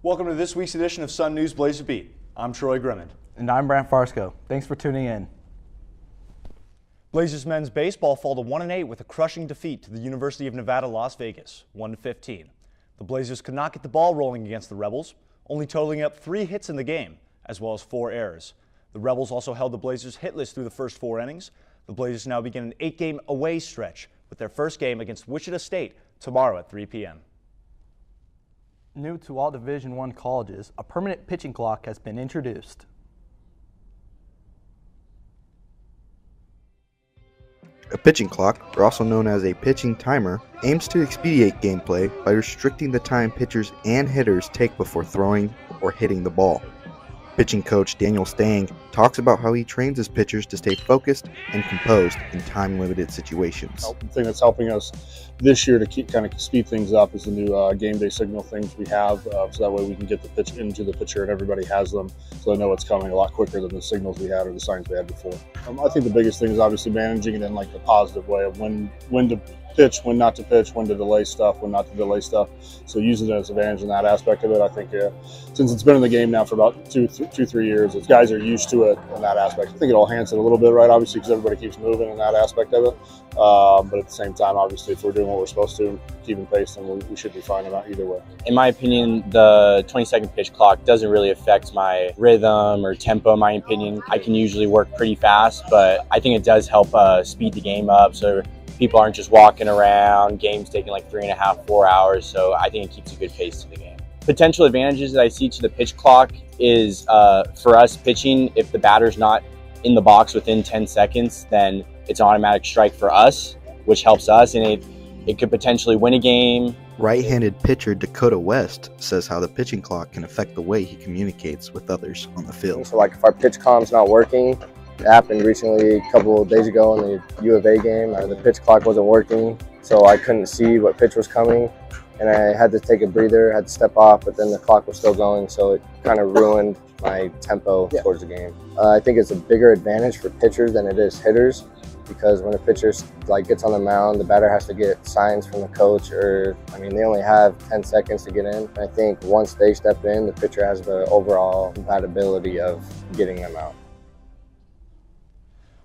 Welcome to this week's edition of Sun News Blazer Beat. I'm Troy Grimmond. And I'm Brant Farsco. Thanks for tuning in. Blazers men's baseball fall to 1-8 with a crushing defeat to the University of Nevada, Las Vegas, 1-15. The Blazers could not get the ball rolling against the Rebels, only totaling up 3 hits in the game, as well as 4 errors. The Rebels also held the Blazers hitless through the first 4 innings. The Blazers now begin an 8-game away stretch with their first game against Wichita State tomorrow at 3 p.m. New to all Division I colleges, a permanent pitching clock has been introduced. A pitching clock, or also known as a pitching timer, aims to expedite gameplay by restricting the time pitchers and hitters take before throwing or hitting the ball. Pitching coach Daniel Stang talks about how he trains his pitchers to stay focused and composed in time-limited situations. The thing that's helping us this year to keep kind of speed things up is the new game day signal things we have, so that way we can get the pitch into the pitcher and everybody has them, so they know what's coming a lot quicker than the signals we had or the signs we had before. I think the biggest thing is obviously managing it in like the positive way of when to pitch, when not to pitch, when to delay stuff, when not to delay stuff. So using it as an advantage in that aspect of it, I think since it's been in the game now for about 2-3 years, guys are used to it in that aspect. I think it'll enhance it a little bit, right? Obviously, because everybody keeps moving in that aspect of it. But at the same time, obviously, if we're doing what we're supposed to, keeping pace, then we should be fine about either way. In my opinion, the 20-second pitch clock doesn't really affect my rhythm or tempo, in my opinion. I can usually work pretty fast, but I think it does help speed the game up so people aren't just walking around, games taking like 3.5, 4 hours, so I think it keeps a good pace to the game. Potential advantages that I see to the pitch clock is for us pitching, if the batter's not in the box within 10 seconds, then it's an automatic strike for us, which helps us, and it could potentially win a game. Right-handed pitcher Dakota West says how the pitching clock can affect the way he communicates with others on the field. So like if our pitch comm's not working, it happened recently a couple of days ago in the U of A game. The pitch clock wasn't working, so I couldn't see what pitch was coming, and I had to take a breather, had to step off, but then the clock was still going, so it kind of ruined my tempo towards the game. I think it's a bigger advantage for pitchers than it is hitters, because when a pitcher gets on the mound, the batter has to get signs from the coach, they only have 10 seconds to get in. I think once they step in, the pitcher has the overall compatibility of getting them out.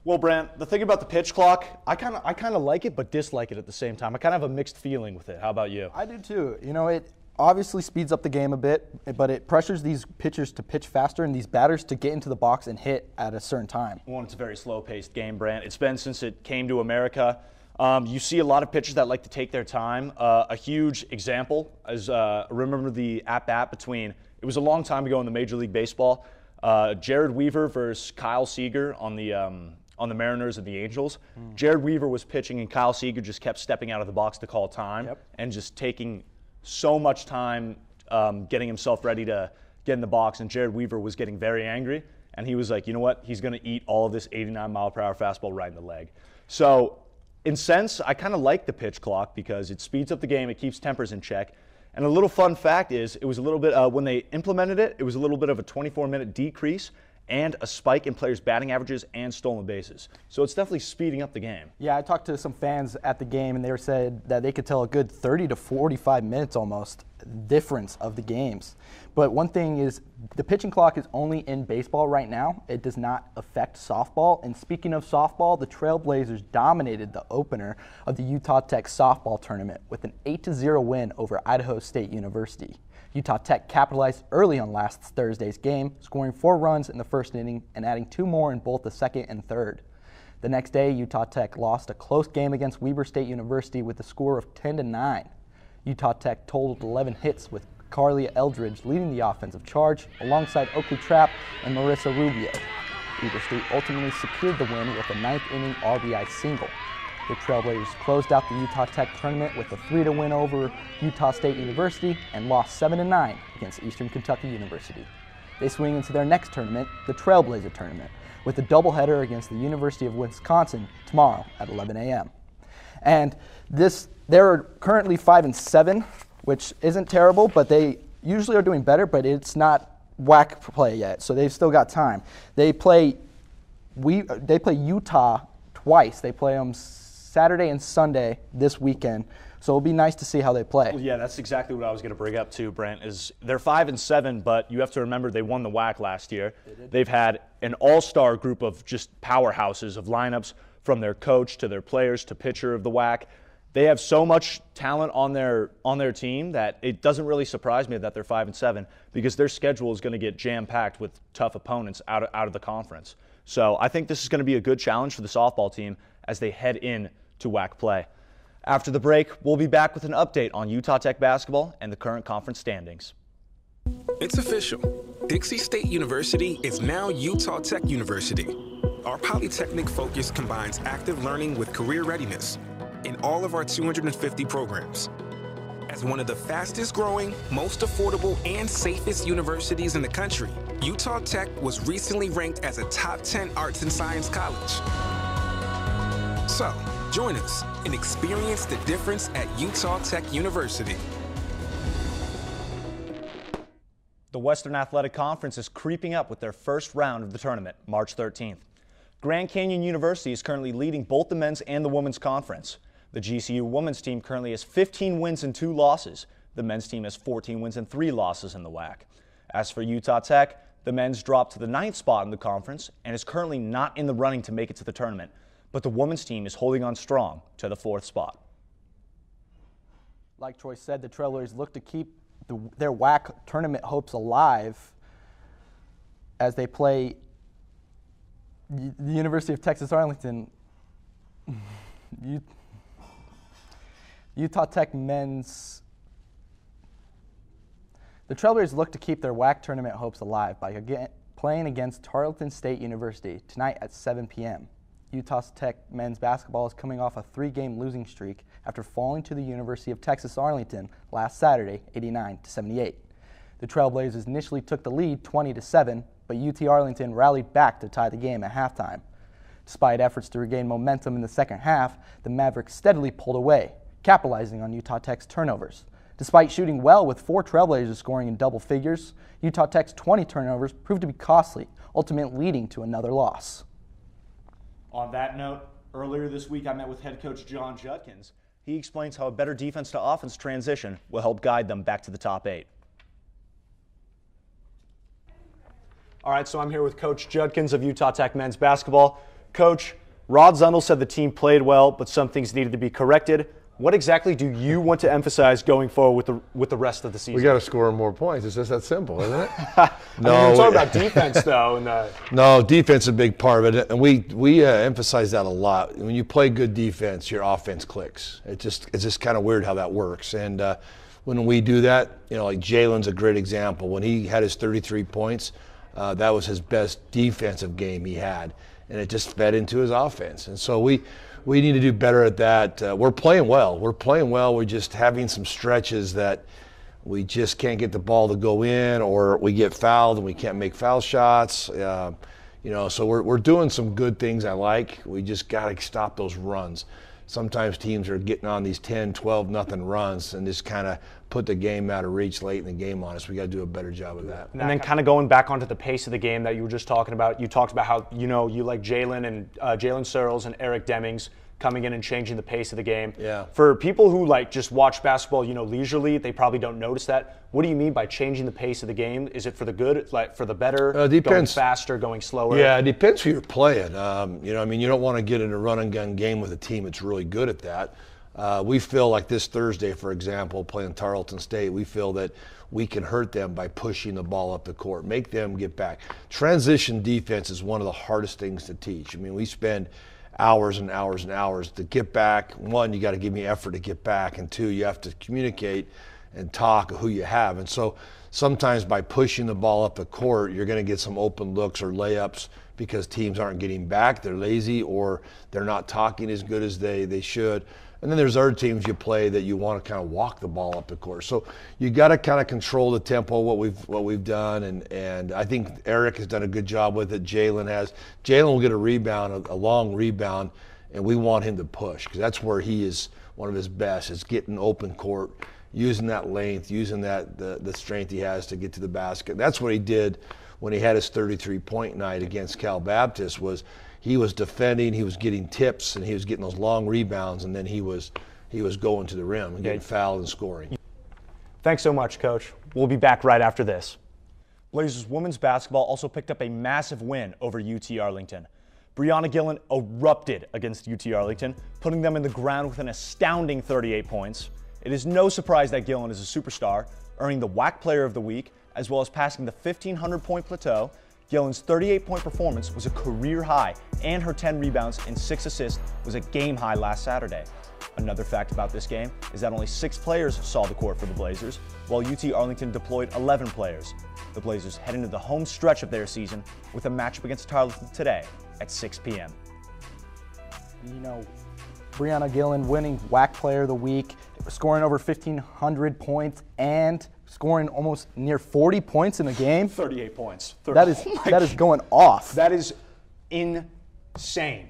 Well, Brant, the thing about the pitch clock, I kind of like it but dislike it at the same time. I kind of have a mixed feeling with it. How about you? I do too. You know, it obviously speeds up the game a bit, but it pressures these pitchers to pitch faster and these batters to get into the box and hit at a certain time. Well, it's a very slow-paced game, Brant. It's been since it came to America. You see a lot of pitchers that like to take their time. A huge example is, remember the at-bat between, it was a long time ago in the Major League Baseball, Jared Weaver versus Kyle Seager on the Mariners and the Angels. Jared Weaver was pitching and Kyle Seager just kept stepping out of the box to call time and just taking so much time getting himself ready to get in the box, and Jared Weaver was getting very angry, and he was like, you know what, he's going to eat all of this 89-mile-per-hour fastball right in the leg. So in sense, I kind of like the pitch clock because it speeds up the game, it keeps tempers in check. And a little fun fact is, it was a little bit, when they implemented it, it was a little bit of a 24-minute decrease and a spike in players' batting averages and stolen bases. So it's definitely speeding up the game. Yeah, I talked to some fans at the game, and they said that they could tell a good 30 to 45 minutes almost difference of the games. But one thing is, the pitching clock is only in baseball right now. It does not affect softball. And speaking of softball, the Trailblazers dominated the opener of the Utah Tech softball tournament with an 8-0 win over Idaho State University. Utah Tech capitalized early on last Thursday's game, scoring 4 runs in the first inning and adding 2 more in both the second and third. The next day, Utah Tech lost a close game against Weber State University with a score of 10-9. Utah Tech totaled 11 hits, with Carlia Eldridge leading the offensive charge alongside Oakley Trapp and Marissa Rubio. Weber State ultimately secured the win with a 9th-inning RBI single. The Trailblazers closed out the Utah Tech tournament with a 3-0 win over Utah State University and lost 7-9 against Eastern Kentucky University. They swing into their next tournament, the Trailblazer Tournament, with a doubleheader against the University of Wisconsin tomorrow at 11 a.m. And they're currently 5-7, which isn't terrible, but they usually are doing better, but it's not whack play yet, so they've still got time. They play Utah twice. They play them Saturday and Sunday this weekend So it'll be nice to see how they play. Well, yeah, that's exactly what I was going to bring up too, Brent, is they're 5-7, but you have to remember they won the WAC last year. They've had an all-star group of just powerhouses of lineups, from their coach to their players to pitcher of the WAC. They have so much talent on their team that it doesn't really surprise me that they're 5-7, because their schedule is going to get jam-packed with tough opponents out of the conference. So I think this is going to be a good challenge for the softball team as they head in to WAC play. After the break, we'll be back with an update on Utah Tech basketball and the current conference standings. It's official. Dixie State University is now Utah Tech University. Our Polytechnic focus combines active learning with career readiness in all of our 250 programs. As one of the fastest growing, most affordable, and safest universities in the country, Utah Tech was recently ranked as a top 10 arts and science college. So, join us and experience the difference at Utah Tech University. The Western Athletic Conference is creeping up with their first round of the tournament, March 13th. Grand Canyon University is currently leading both the men's and the women's conference. The GCU women's team currently has 15 wins and 2 losses. The men's team has 14 wins and 3 losses in the WAC. As for Utah Tech, the men's dropped to the 9th spot in the conference and is currently not in the running to make it to the tournament. But the women's team is holding on strong to the 4th spot. Like Troy said, the Trailblazers look to keep their WAC tournament hopes alive as they play the University of Texas Arlington. Utah Tech men's. The Trailblazers look to keep their WAC tournament hopes alive by playing against Tarleton State University tonight at 7 p.m. Utah Tech men's basketball is coming off a 3-game losing streak after falling to the University of Texas Arlington last Saturday, 89-78. The Trailblazers initially took the lead 20-7, but UT Arlington rallied back to tie the game at halftime. Despite efforts to regain momentum in the second half, the Mavericks steadily pulled away, capitalizing on Utah Tech's turnovers. Despite shooting well with 4 Trailblazers scoring in double figures, Utah Tech's 20 turnovers proved to be costly, ultimately leading to another loss. On that note, earlier this week I met with head coach John Judkins. He explains how a better defense to offense transition will help guide them back to the top 8. All right, so I'm here with Coach Judkins of Utah Tech men's basketball. Coach, Rod Zundel said the team played well, but some things needed to be corrected. What exactly do you want to emphasize going forward with the rest of the season? We got to score more points. It's just that simple, isn't it? No, we're talking about defense, though. No, defense is a big part of it, and we emphasize that a lot. When you play good defense, your offense clicks. It's just kind of weird how that works. And when we do that, like Jalen's a great example. When he had his 33 points, that was his best defensive game he had, and it just fed into his offense. And so we need to do better at that. We're playing well. We're just having some stretches that we just can't get the ball to go in, or we get fouled and we can't make foul shots. So we're doing some good things I like. We just got to stop those runs. Sometimes teams are getting on these 10, 12 nothing runs and just kind of put the game out of reach late in the game on us. We got to do a better job of that. And then kind of going back onto the pace of the game that you were just talking about, you talked about how you like Jalen and Jalen Searles and Eric Demings coming in and changing the pace of the game. Yeah. For people who just watch basketball, leisurely, they probably don't notice that. What do you mean by changing the pace of the game? Is it for the good, for the better? Depends. Going faster, going slower? Yeah, it depends who you're playing. You don't want to get in a run and gun game with a team that's really good at that. We feel like this Thursday, for example, playing Tarleton State, we feel that we can hurt them by pushing the ball up the court, make them get back. Transition defense is one of the hardest things to teach. We spend hours and hours and hours to get back. One, you got to give me effort to get back, and 2, you have to communicate and talk who you have. And so sometimes by pushing the ball up the court, you're going to get some open looks or layups because teams aren't getting back, they're lazy, or they're not talking as good as they should. And then there's other teams you play that you want to kind of walk the ball up the court. So you got to kind of control the tempo, what we've done, and I think Eric has done a good job with it. Jalen has. Jalen will get a rebound, a long rebound, and we want him to push because that's where he is one of his best, is getting open court, using that length, using the strength he has to get to the basket. That's what he did when he had his 33-point night against Cal Baptist. Was he was defending, he was getting tips, and he was getting those long rebounds, and then he was he was going to the rim and getting fouled and scoring. Thanks so much, Coach. We'll be back right after this. Blazers women's basketball also picked up a massive win over UT Arlington. Brianna Gillen erupted against UT Arlington, putting them in the ground with an astounding 38 points. It is no surprise that Gillen is a superstar, earning the WAC Player of the Week, as well as passing the 1,500-point plateau. Gillen's 38-point performance was a career high, and her 10 rebounds and 6 assists was a game high last Saturday. Another fact about this game is that only 6 players saw the court for the Blazers, while UT Arlington deployed 11 players. The Blazers head into the home stretch of their season with a matchup against Tarleton today at 6 p.m. You know, Brianna Gillen winning WAC Player of the Week, scoring over 1,500 points, and scoring almost near 40 points in a game. 38 points. That is going off. That is insane.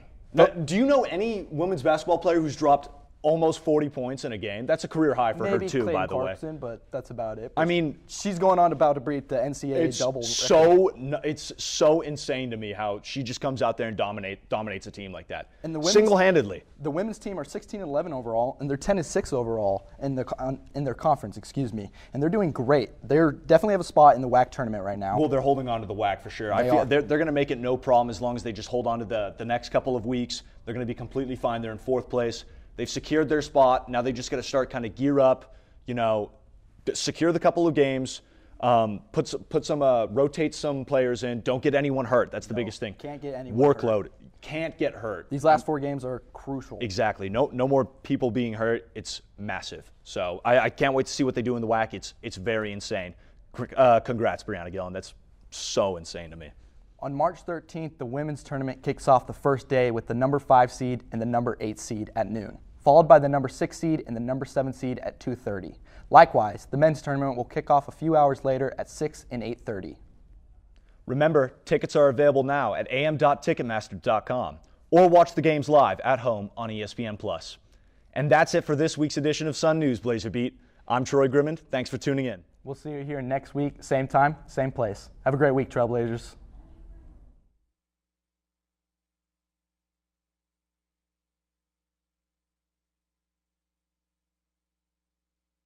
Do you know any women's basketball player who's dropped almost 40 points in a game? That's a career high for her too, Clayton by the way. Clarkson, but that's about it. I mean, she's going on about to break the NCAA double. It's so insane to me how she just comes out there and dominates a team like that. And the women's, single-handedly. The women's team are 16-11 overall, and they're 10-6 overall in their conference. Excuse me, and they're doing great. They definitely have a spot in the WAC tournament right now. Well, they're holding on to the WAC for sure. I feel they're going to make it no problem as long as they just hold on to the next couple of weeks. They're going to be completely fine. They're in 4th place. They've secured their spot. Now they just got to start kind of gear up, secure the couple of games, rotate some players in. Don't get anyone hurt. That's the biggest thing. Can't get anyone Workload. hurt. Can't get hurt. These last 4 games are crucial. Exactly. No more people being hurt. It's massive. So I can't wait to see what they do in the WAC. It's very insane. Congrats, Brianna Gillen. That's so insane to me. On March 13th, the women's tournament kicks off the first day with the number 5 seed and the number 8 seed at noon, followed by the number 6 seed and the number 7 seed at 2:30. Likewise, the men's tournament will kick off a few hours later at 6 and 8:30. Remember, tickets are available now at am.ticketmaster.com or watch the games live at home on ESPN+. And that's it for this week's edition of Sun News Blazer Beat. I'm Troy Grimmond. Thanks for tuning in. We'll see you here next week, same time, same place. Have a great week, Trailblazers.